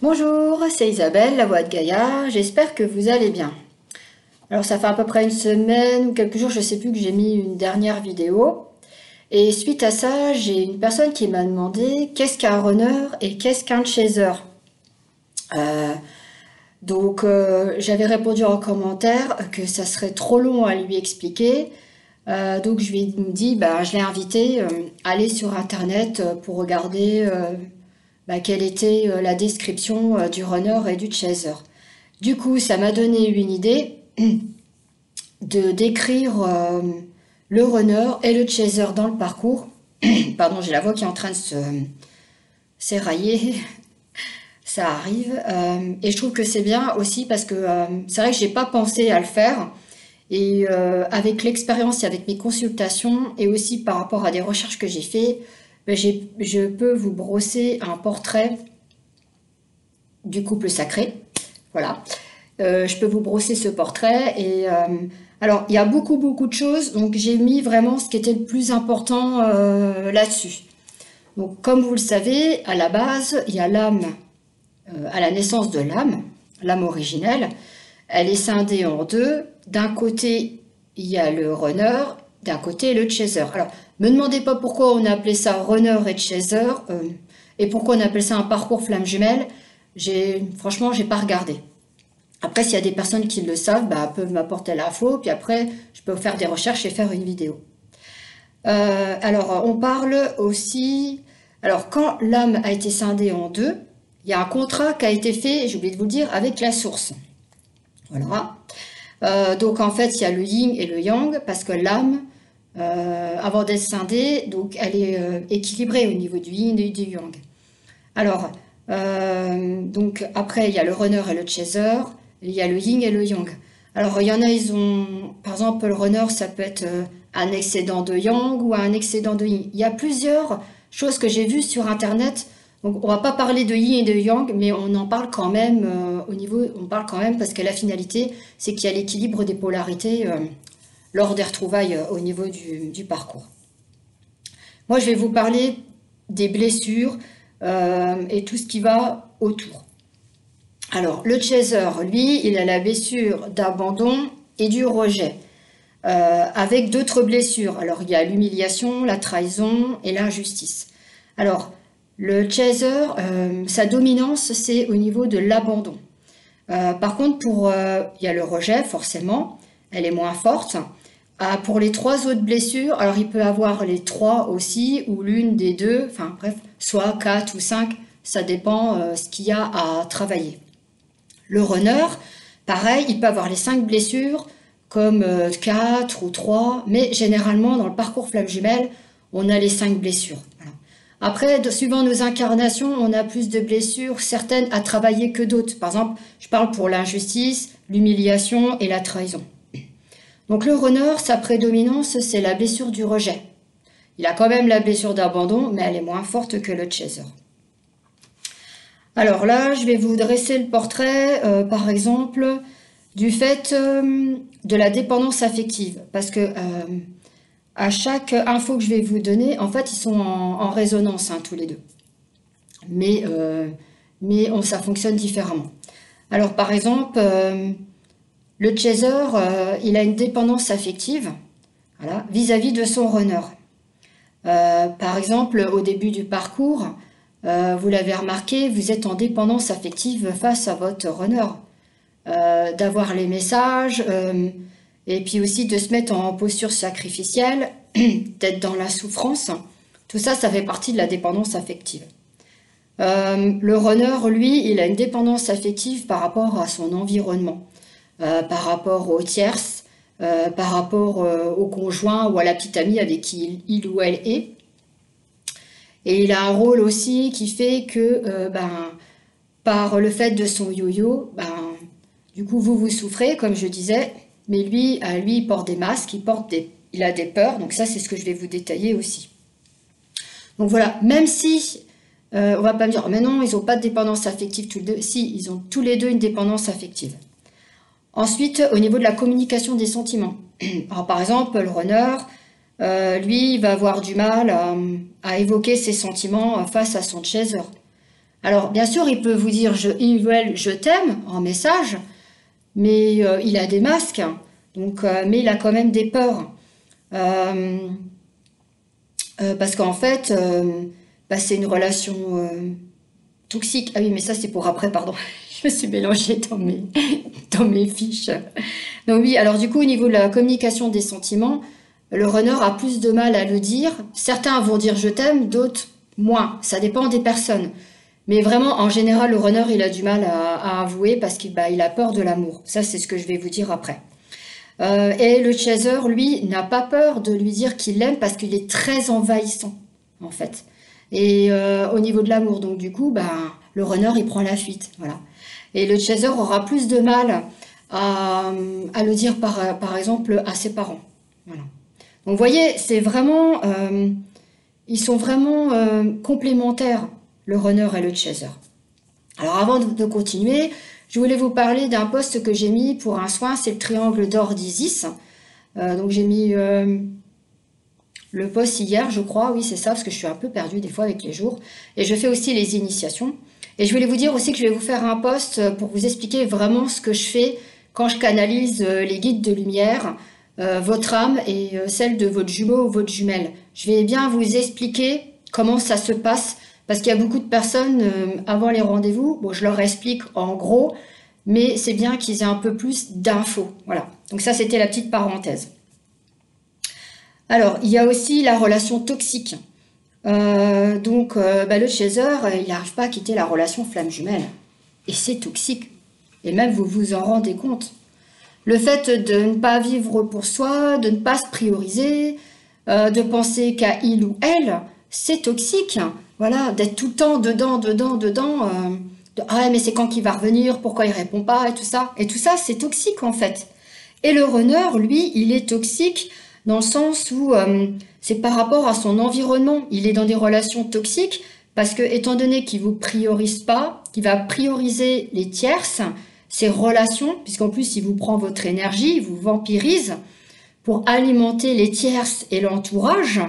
Bonjour, c'est Isabelle, la voix de Gaïa, j'espère que vous allez bien. Alors ça fait à peu près une semaine ou quelques jours, je sais plus, que j'ai mis une dernière vidéo. Et suite à ça, j'ai une personne qui m'a demandé qu'est-ce qu'un runner et qu'est-ce qu'un chaser. Euh, j'avais répondu en commentaire que ça serait trop long à lui expliquer. Donc je lui ai dit, je l'ai invité à aller sur internet pour regarder quelle était la description du runner et du chaser. Du coup, ça m'a donné une idée de décrire le runner et le chaser dans le parcours. Pardon, j'ai la voix qui est en train de s'érailler. Ça arrive. Et je trouve que c'est bien aussi parce que c'est vrai que j'ai pas pensé à le faire. Et avec l'expérience et avec mes consultations et aussi par rapport à des recherches que j'ai fait, je peux vous brosser un portrait du couple sacré. Voilà. Je peux vous brosser ce portrait. Et alors, il y a beaucoup de choses. Donc, j'ai mis vraiment ce qui était le plus important là-dessus. Donc, comme vous le savez, à la base, il y a l'âme, à la naissance de l'âme originelle. Elle est scindée en deux. D'un côté, il y a le runner, d'un côté, le chaser. Alors, me demandez pas pourquoi on a appelé ça runner et chaser, et pourquoi on appelle ça un parcours flamme jumelle. Franchement, j'ai pas regardé. Après, s'il y a des personnes qui le savent, peuvent m'apporter l'info, puis après, je peux faire des recherches et faire une vidéo. Alors, on parle aussi... Alors, quand l'âme a été scindée en deux, il y a un contrat qui a été fait, j'ai oublié de vous le dire, avec la source. Voilà. Donc, en fait, il y a le yin et le yang, parce que l'âme, avant d'être scindée, donc, elle est équilibrée au niveau du yin et du yang. Alors, donc, après, il y a le runner et le chaser. Il y a le yin et le yang. Alors, il y en a, ils ont... Par exemple, le runner, ça peut être un excédent de yang ou un excédent de yin. Il y a plusieurs choses que j'ai vues sur Internet. Donc, on va pas parler de yin et de yang, mais on en parle quand même on parle quand même parce que la finalité, c'est qu'il y a l'équilibre des polarités lors des retrouvailles au niveau du parcours. Moi, je vais vous parler des blessures et tout ce qui va autour. Alors, le chaser, lui, il a la blessure d'abandon et du rejet, avec d'autres blessures. Alors, il y a l'humiliation, la trahison et l'injustice. Alors, le chaser, sa dominance, c'est au niveau de l'abandon. Par contre, il y a le rejet, forcément, elle est moins forte. Pour les trois autres blessures, alors il peut avoir les trois aussi, ou l'une des deux, enfin bref, soit 4 ou 5, ça dépend ce qu'il y a à travailler. Le runner, pareil, il peut avoir les 5 blessures, comme 4 ou 3, mais généralement, dans le parcours flamme jumelle, on a les 5 blessures. Voilà. Après, suivant nos incarnations, on a plus de blessures, certaines à travailler que d'autres. Par exemple, je parle pour l'injustice, l'humiliation et la trahison. Donc le runner, sa prédominance, c'est la blessure du rejet. Il a quand même la blessure d'abandon, mais elle est moins forte que le chaser. Alors là, je vais vous dresser le portrait, par exemple, du fait de la dépendance affective. Parce que à chaque info que je vais vous donner, en fait, ils sont en résonance, hein, tous les deux. Mais ça fonctionne différemment. Alors, par exemple, le chaser, il a une dépendance affective, voilà, vis-à-vis de son runner. Par exemple, au début du parcours, vous l'avez remarqué, vous êtes en dépendance affective face à votre runner. D'avoir les messages, et puis aussi de se mettre en posture sacrificielle, d'être dans la souffrance. Tout ça, ça fait partie de la dépendance affective. Le runner, lui, il a une dépendance affective par rapport à son environnement, par rapport aux tierces, par rapport au conjoint ou à la petite amie avec qui il ou elle est. Et il a un rôle aussi qui fait que, par le fait de son yo-yo, du coup, vous souffrez, comme je disais, mais lui, il porte des masques, il a des peurs, donc ça, c'est ce que je vais vous détailler aussi. Donc voilà, même si, on va pas me dire, oh, mais non, ils n'ont pas de dépendance affective tous les deux. Si, ils ont tous les deux une dépendance affective. Ensuite, au niveau de la communication des sentiments. Alors, par exemple, le runner, lui, il va avoir du mal à évoquer ses sentiments face à son chaser. Alors, bien sûr, il peut vous dire il ou elle, je t'aime en message, mais il a des masques, donc, mais il a quand même des peurs. Euh, Parce qu'en fait, bah, c'est une relation toxique. Ah oui, mais ça, c'est pour après, pardon. Je me suis mélangée dans mes fiches. Donc oui, alors du coup, au niveau de la communication des sentiments, le runner a plus de mal à le dire. Certains vont dire je t'aime, d'autres moins. Ça dépend des personnes. Mais vraiment, en général, le runner, il a du mal à avouer parce qu'il bah, il a peur de l'amour. Ça, c'est ce que je vais vous dire après. Et le chaser, lui, n'a pas peur de lui dire qu'il l'aime parce qu'il est très envahissant, en fait. Et au niveau de l'amour, donc du coup, ben, le runner, il prend la fuite, voilà. Et le chaser aura plus de mal à le dire, par exemple, à ses parents. Voilà. Donc vous voyez, c'est vraiment, ils sont vraiment complémentaires, le runner et le chaser. Alors avant de continuer, je voulais vous parler d'un post que j'ai mis pour un soin, c'est le triangle d'or d'Isis. Donc j'ai mis le post hier, je crois, oui c'est ça, parce que je suis un peu perdue des fois avec les jours. Et je fais aussi les initiations. Et je voulais vous dire aussi que je vais vous faire un post pour vous expliquer vraiment ce que je fais quand je canalise les guides de lumière, votre âme et celle de votre jumeau ou votre jumelle. Je vais bien vous expliquer comment ça se passe, parce qu'il y a beaucoup de personnes, avant les rendez-vous, bon je leur explique en gros, mais c'est bien qu'ils aient un peu plus d'infos. Voilà, donc ça c'était la petite parenthèse. Alors, il y a aussi la relation toxique. Bah, le chaser, il n'arrive pas à quitter la relation flamme jumelle. Et c'est toxique. Et même vous vous en rendez compte. Le fait de ne pas vivre pour soi, de ne pas se prioriser, de penser qu'à il ou elle, c'est toxique. Voilà, d'être tout le temps dedans. Ah ouais, mais c'est quand qu'il va revenir, pourquoi il répond pas, et tout ça. Et tout ça, c'est toxique en fait. Et le runner, lui, il est toxique dans le sens où c'est par rapport à son environnement. Il est dans des relations toxiques parce que, étant donné qu'il vous priorise pas, qu'il va prioriser les tierces, ses relations, puisqu'en plus il vous prend votre énergie, il vous vampirise pour alimenter les tierces et l'entourage,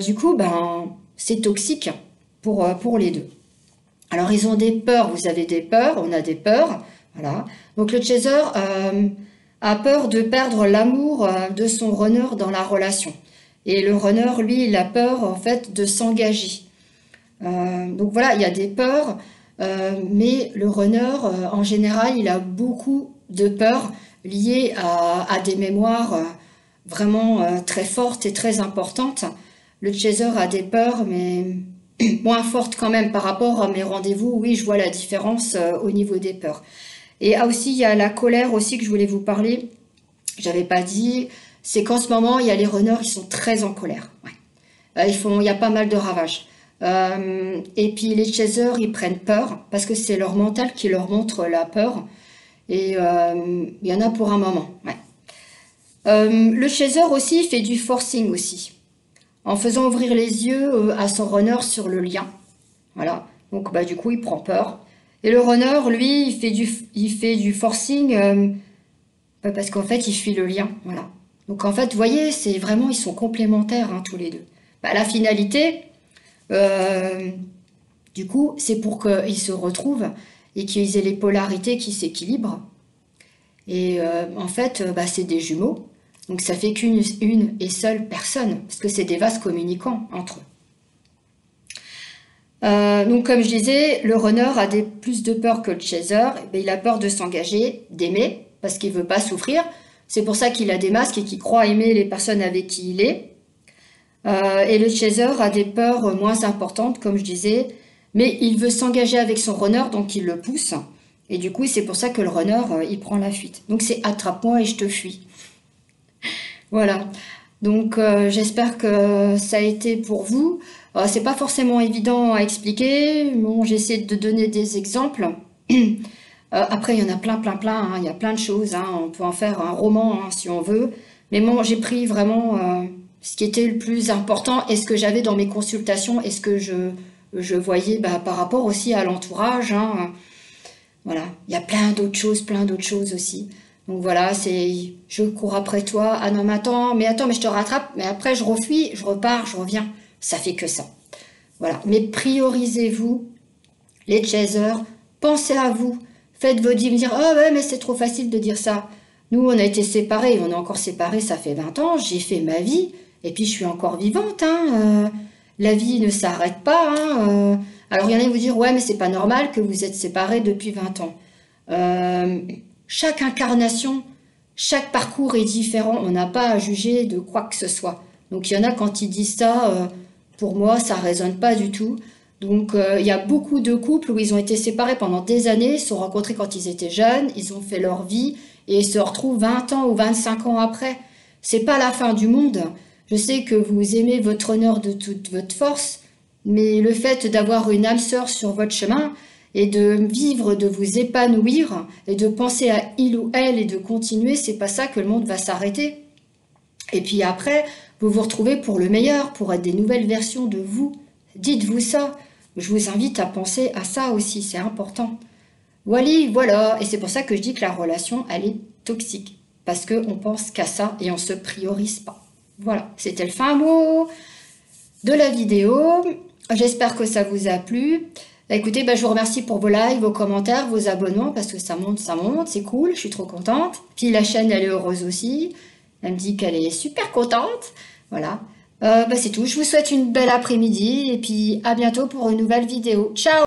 du coup, ben, c'est toxique pour les deux. Alors ils ont des peurs, vous avez des peurs, on a des peurs, voilà. Donc le chaser a peur de perdre l'amour de son runner dans la relation. Et le runner, lui, il a peur en fait de s'engager. Donc voilà, il y a des peurs, mais le runner, en général, il a beaucoup de peurs liées à des mémoires vraiment très fortes et très importantes. Le chaser a des peurs, mais moins fortes quand même par rapport à mes rendez-vous. Oui, je vois la différence au niveau des peurs. Et aussi, il y a la colère aussi que je voulais vous parler. J'avais pas dit. C'est qu'en ce moment, il y a les runners, ils sont très en colère. Ouais. Il y a pas mal de ravages. Et puis les chasers, ils prennent peur parce que c'est leur mental qui leur montre la peur. Et il y en a pour un moment. Ouais. Le chaser aussi fait du forcing aussi, en faisant ouvrir les yeux à son runner sur le lien. Voilà. Donc bah, du coup, il prend peur. Et le runner, lui, il fait du forcing parce qu'en fait, il fuit le lien. Voilà. Donc en fait, vous voyez, c'est vraiment, ils sont complémentaires tous les deux. Bah, la finalité, euh, du coup, c'est pour qu'ils se retrouvent et qu'ils aient les polarités qui s'équilibrent. Et en fait, bah, c'est des jumeaux. Donc ça fait qu'une et seule personne, parce que c'est des vases communicants entre eux. Donc comme je disais, le runner a plus de peur que le chaser. Il a peur de s'engager, d'aimer, parce qu'il veut pas souffrir. C'est pour ça qu'il a des masques et qu'il croit aimer les personnes avec qui il est. Et le chaser a des peurs moins importantes, comme je disais, mais il veut s'engager avec son runner, donc il le pousse. Et du coup, c'est pour ça que le runner, il prend la fuite. Donc c'est attrape-moi et je te fuis. Voilà. Donc j'espère que ça a été pour vous. C'est pas forcément évident à expliquer. Bon, j'essaie de donner des exemples. Après, il y en a plein. Il y a plein de choses. On peut en faire un roman si on veut. Mais bon, j'ai pris vraiment ce qui était le plus important et ce que j'avais dans mes consultations et ce que je voyais par rapport aussi à l'entourage. Voilà. Il y a plein d'autres choses aussi. Donc voilà, c'est je cours après toi. Ah non, mais attends, mais je te rattrape. Mais après, je refuis, je repars, je reviens. Ça fait que ça. Voilà. Mais priorisez-vous les chasers, pensez à vous. Faites vos dîmes, dire oh ouais, mais c'est trop facile de dire ça. Nous, on a été séparés, on est encore séparés, ça fait 20 ans, j'ai fait ma vie, et puis je suis encore vivante. La vie ne s'arrête pas. Alors, il y en a qui vous dire ouais, mais c'est pas normal que vous êtes séparés depuis 20 ans. Euh, Chaque incarnation, chaque parcours est différent, on n'a pas à juger de quoi que ce soit. Donc, il y en a quand ils disent ça, pour moi, ça résonne pas du tout. Donc, il y a beaucoup de couples où ils ont été séparés pendant des années, ils se sont rencontrés quand ils étaient jeunes, ils ont fait leur vie et ils se retrouvent 20 ans ou 25 ans après. C'est pas la fin du monde. Je sais que vous aimez votre honneur de toute votre force, mais le fait d'avoir une âme sœur sur votre chemin et de vivre, de vous épanouir et de penser à il ou elle et de continuer, c'est pas ça que le monde va s'arrêter. Et puis après, vous vous retrouvez pour le meilleur, pour être des nouvelles versions de vous. Dites-vous ça. Je vous invite à penser à ça aussi, c'est important. Voilà. Et c'est pour ça que je dis que la relation, elle est toxique. Parce qu'on pense qu'à ça et on se priorise pas. Voilà, c'était le fin mot de la vidéo. J'espère que ça vous a plu. Écoutez, je vous remercie pour vos likes, vos commentaires, vos abonnements, parce que ça monte, c'est cool, je suis trop contente. Puis la chaîne, elle est heureuse aussi. Elle me dit qu'elle est super contente. Voilà. C'est tout. Je vous souhaite une belle après-midi et puis à bientôt pour une nouvelle vidéo. Ciao!